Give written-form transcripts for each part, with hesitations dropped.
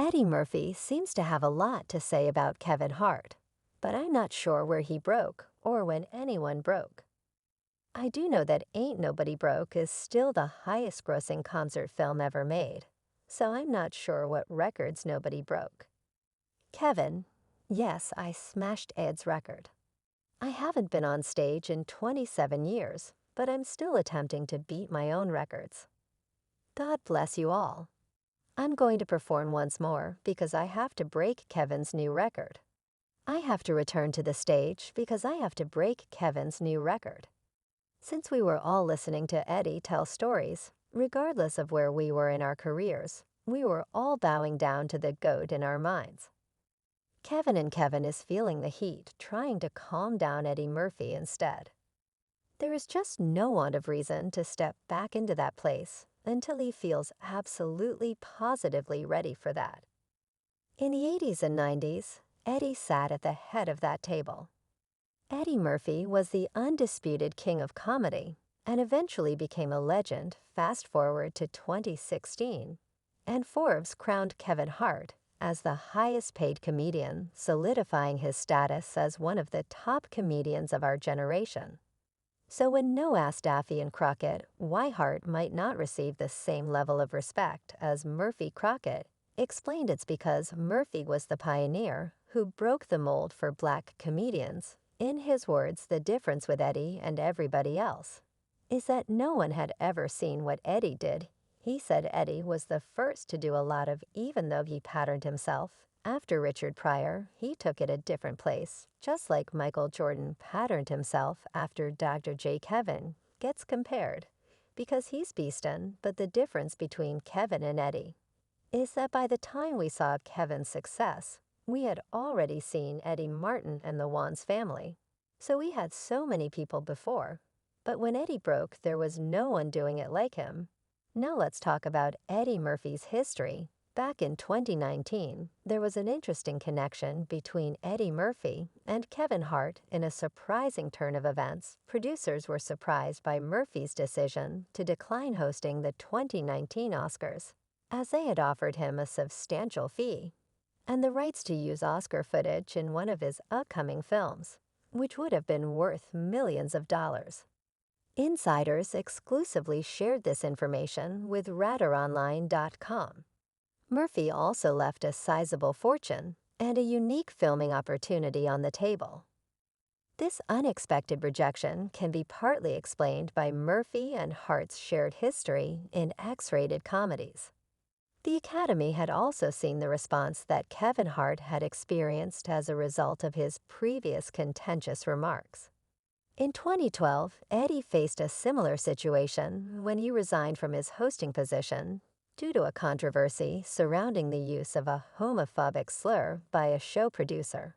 Eddie Murphy seems to have a lot to say about Kevin Hart, but I'm not sure where he broke or when anyone broke. I do know that Ain't Nobody Broke is still the highest grossing concert film ever made, so I'm not sure what records nobody broke. Kevin, yes, I smashed Ed's record. I haven't been on stage in 27 years, but I'm still attempting to beat my own records. God bless you all. I'm going to perform once more because I have to break Kevin's new record. I have to return to the stage because I have to break Kevin's new record. Since we were all listening to Eddie tell stories, regardless of where we were in our careers, we were all bowing down to the GOAT in our minds. Kevin is feeling the heat, trying to calm down Eddie Murphy instead. There is just no want of reason to step back into that place until he feels absolutely positively ready for that. In the 80s and 90s, Eddie sat at the head of that table. Eddie Murphy was the undisputed king of comedy and eventually became a legend. Fast forward to 2016, and Forbes crowned Kevin Hart as the highest paid comedian, solidifying his status as one of the top comedians of our generation. So when Noah asked Daffy and Crockett why Hart might not receive the same level of respect as Murphy Crockett, explained it's because Murphy was the pioneer who broke the mold for black comedians. In his words, the difference with Eddie and everybody else is that no one had ever seen what Eddie did. He said Eddie was the first to do a lot of, even though he patterned himself. After Richard Pryor, he took it a different place, just like Michael Jordan patterned himself after Dr. J. Kevin gets compared, because he's beastin', but the difference between Kevin and Eddie is that by the time we saw Kevin's success, we had already seen Eddie Martin and the Wands family. So we had so many people before, but when Eddie broke, there was no one doing it like him. Now let's talk about Eddie Murphy's history. Back in 2019, there was an interesting connection between Eddie Murphy and Kevin Hart. In a surprising turn of events, producers were surprised by Murphy's decision to decline hosting the 2019 Oscars, as they had offered him a substantial fee and the rights to use Oscar footage in one of his upcoming films, which would have been worth millions of dollars. Insiders exclusively shared this information with RadderOnline.com. Murphy also left a sizable fortune and a unique filming opportunity on the table. This unexpected rejection can be partly explained by Murphy and Hart's shared history in X-rated comedies. The Academy had also seen the response that Kevin Hart had experienced as a result of his previous contentious remarks. In 2012, Eddie faced a similar situation when he resigned from his hosting position due to a controversy surrounding the use of a homophobic slur by a show producer.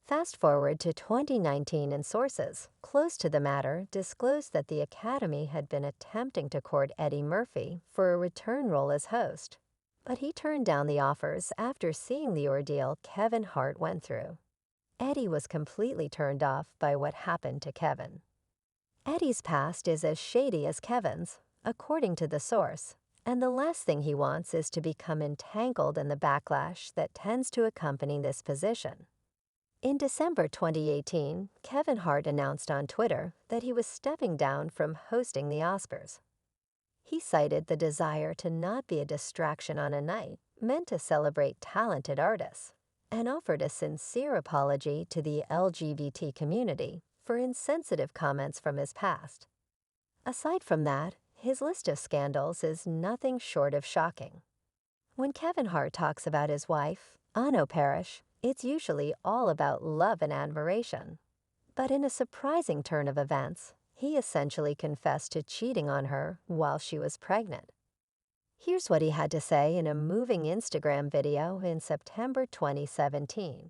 Fast forward to 2019, and sources close to the matter disclosed that the Academy had been attempting to court Eddie Murphy for a return role as host, but he turned down the offers after seeing the ordeal Kevin Hart went through. Eddie was completely turned off by what happened to Kevin. Eddie's past is as shady as Kevin's, according to the source, and the last thing he wants is to become entangled in the backlash that tends to accompany this position. In December 2018, Kevin Hart announced on Twitter that he was stepping down from hosting the Oscars. He cited the desire to not be a distraction on a night meant to celebrate talented artists, and offered a sincere apology to the LGBT community for insensitive comments from his past. Aside from that, his list of scandals is nothing short of shocking. When Kevin Hart talks about his wife, Ano Parrish, it's usually all about love and admiration. But in a surprising turn of events, he essentially confessed to cheating on her while she was pregnant. Here's what he had to say in a moving Instagram video in September 2017.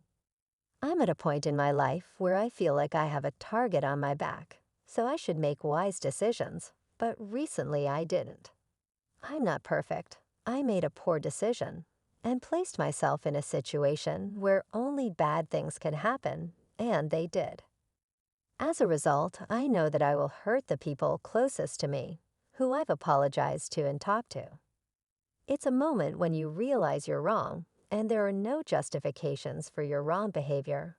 "I'm at a point in my life where I feel like I have a target on my back, so I should make wise decisions, but recently I didn't. I'm not perfect. I made a poor decision and placed myself in a situation where only bad things can happen, and they did. As a result, I know that I will hurt the people closest to me, who I've apologized to and talked to. It's a moment when you realize you're wrong, and there are no justifications for your wrong behavior.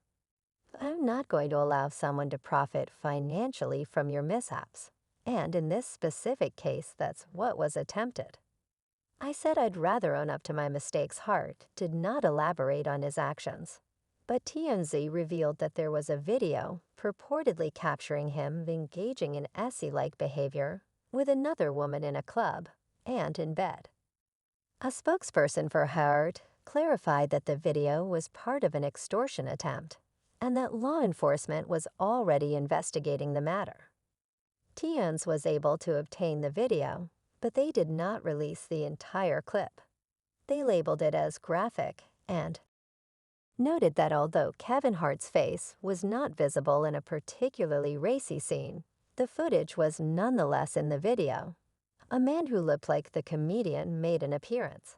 I'm not going to allow someone to profit financially from your mishaps. And in this specific case, that's what was attempted. I said I'd rather own up to my mistakes. Hart did not elaborate on his actions. But TMZ revealed that there was a video purportedly capturing him engaging in Essie-like behavior with another woman in a club and in bed. A spokesperson for Hart clarified that the video was part of an extortion attempt and that law enforcement was already investigating the matter. TMZ was able to obtain the video, but they did not release the entire clip. They labeled it as graphic and noted that although Kevin Hart's face was not visible in a particularly racy scene, the footage was nonetheless in the video. A man who looked like the comedian made an appearance.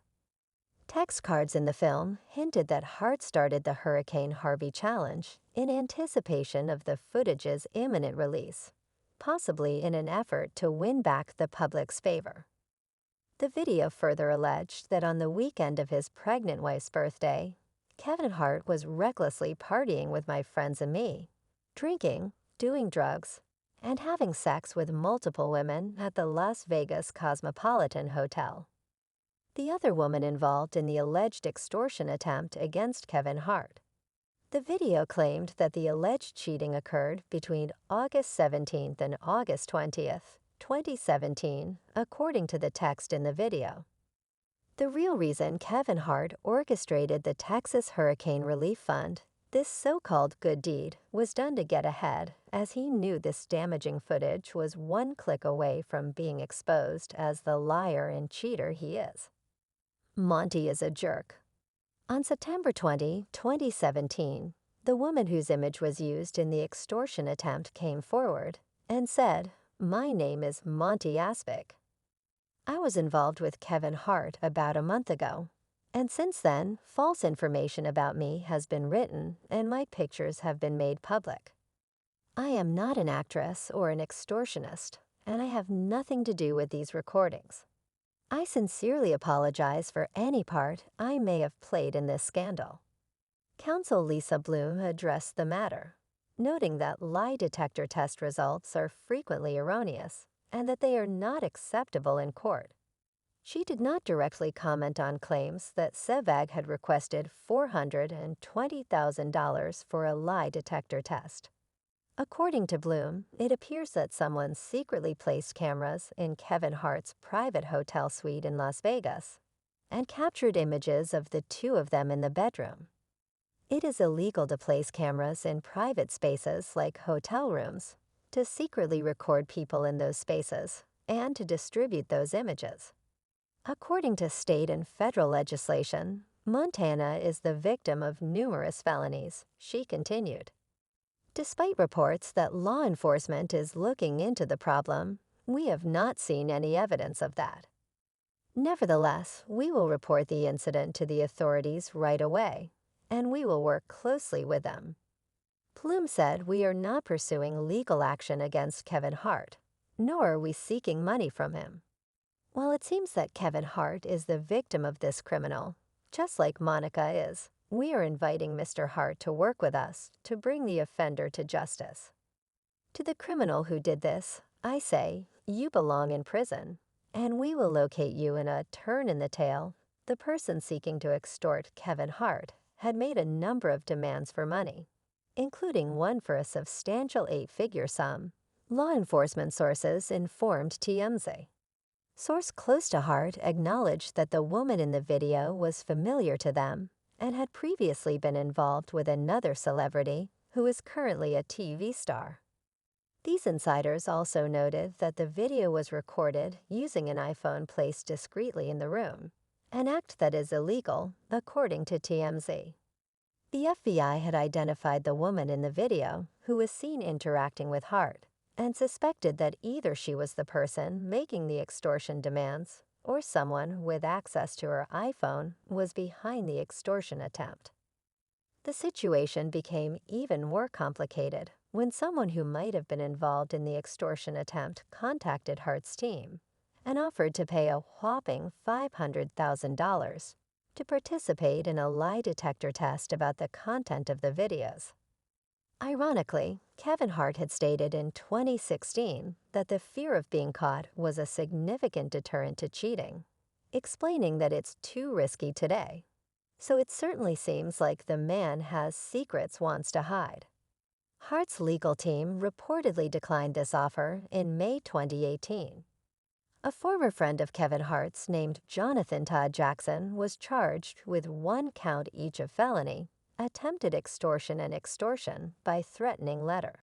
Text cards in the film hinted that Hart started the Hurricane Harvey challenge in anticipation of the footage's imminent release, possibly in an effort to win back the public's favor. The video further alleged that on the weekend of his pregnant wife's birthday, Kevin Hart was recklessly partying with my friends and me, drinking, doing drugs, and having sex with multiple women at the Las Vegas Cosmopolitan Hotel. The other woman involved in the alleged extortion attempt against Kevin Hart. The video claimed that the alleged cheating occurred between August 17th and August 20th, 2017, according to the text in the video. The real reason Kevin Hart orchestrated the Texas Hurricane Relief Fund, this so-called good deed, was done to get ahead, as he knew this damaging footage was one click away from being exposed as the liar and cheater he is. Monty is a jerk. On September 20, 2017, the woman whose image was used in the extortion attempt came forward and said, "My name is Monty Aspic. I was involved with Kevin Hart about a month ago, and since then, false information about me has been written and my pictures have been made public. I am not an actress or an extortionist, and I have nothing to do with these recordings. I sincerely apologize for any part I may have played in this scandal." Counsel Lisa Bloom addressed the matter, noting that lie detector test results are frequently erroneous and that they are not acceptable in court. She did not directly comment on claims that Sevag had requested $420,000 for a lie detector test. According to Bloom, it appears that someone secretly placed cameras in Kevin Hart's private hotel suite in Las Vegas and captured images of the two of them in the bedroom. It is illegal to place cameras in private spaces like hotel rooms, to secretly record people in those spaces, and to distribute those images. According to state and federal legislation, Montana is the victim of numerous felonies, she continued. Despite reports that law enforcement is looking into the problem, we have not seen any evidence of that. Nevertheless, we will report the incident to the authorities right away, and we will work closely with them. Bloom said we are not pursuing legal action against Kevin Hart, nor are we seeking money from him. While it seems that Kevin Hart is the victim of this criminal, just like Monica is, we are inviting Mr. Hart to work with us to bring the offender to justice. To the criminal who did this, I say, you belong in prison, and we will locate you in a turn in the tale. The person seeking to extort Kevin Hart had made a number of demands for money, including one for a substantial 8-figure sum, law enforcement sources informed TMZ. Source close to Hart acknowledged that the woman in the video was familiar to them and had previously been involved with another celebrity who is currently a TV star. These insiders also noted that the video was recorded using an iPhone placed discreetly in the room, an act that is illegal, according to TMZ. The FBI had identified the woman in the video who was seen interacting with Hart and suspected that either she was the person making the extortion demands or someone with access to her iPhone was behind the extortion attempt. The situation became even more complicated when someone who might have been involved in the extortion attempt contacted Hart's team and offered to pay a whopping $500,000 to participate in a lie detector test about the content of the videos. Ironically, Kevin Hart had stated in 2016 that the fear of being caught was a significant deterrent to cheating, explaining that it's too risky today. So it certainly seems like the man has secrets wants to hide. Hart's legal team reportedly declined this offer in May 2018. A former friend of Kevin Hart's named Jonathan Todd Jackson was charged with 1 count each of felony, attempted extortion and extortion by threatening letter.